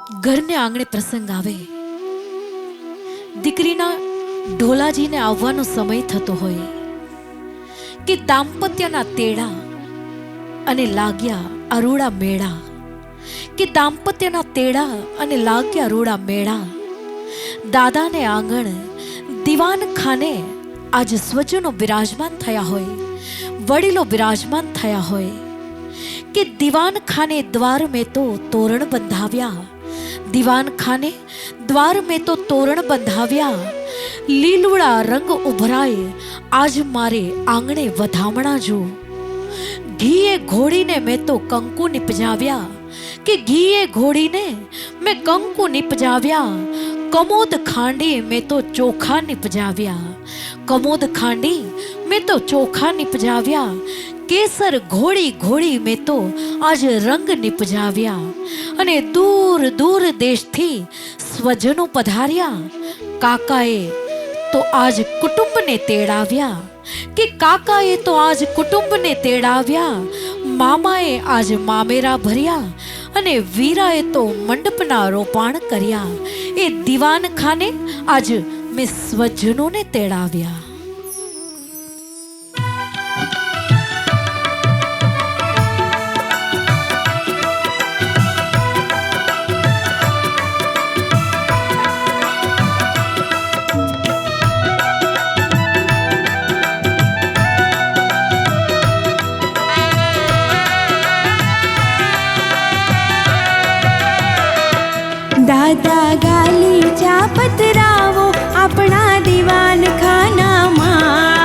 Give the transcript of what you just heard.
ઘરને આંગણે પ્રસંગ આવે, દીકરીના ઢોલાજીને આવવાનો સમય થતો હોય કે દાંપત્યના તેડા અને લાગ્યા અરૂડા મેળા, કે દાંપત્યના તેડા અને લાગ્યા અરૂડા મેળા. દાદાને આંગણ દીવાન ખાને આજ સ્વજનો બિરાજમાન થયા હોય, વડીલો બિરાજમાન થયા હોય કે દીવાન ખાને દ્વાર મેં તો તોરણ બંધાવ્યા, દીવાન ખાને દ્વાર મેં તો તોરણ બંધાવ્યા. લીલુડા રંગ ઉભરાય આજ મારે આંગણે વધામણા જો, ઘીએ ઘોડીને મેં તો કંકુ નિપજાવ્યા, કે ઘીએ ઘોડીને મેં કંકુ નિપજાવ્યા. કમોદ ખાંડી મેં તો ચોખા નિપજાવ્યા, કમોદ ખાંડી મેં તો ચોખા નિપજાવ્યા. કેસર ઘોડી ઘોડી મેં તો આજ રંગ નિપજાવ્યા. અને દૂર દૂર દેશથી સ્વજનો પધાર્યા, કાકાએ તો આજ કુટુંબને તેડાવ્યા, કે કાકાએ તો આજ કુટુંબને તેડાવ્યા. મામાએ આજ મામેરા ભર્યા અને વીરાએ તો મંડપના રોપાણ કર્યા. એ દીવાન ખાને આજ મેં સ્વજનોને તેડાવ્યા. દાદા ગાલી ચા પતરાવો આપણા દીવાન ખાનામાં.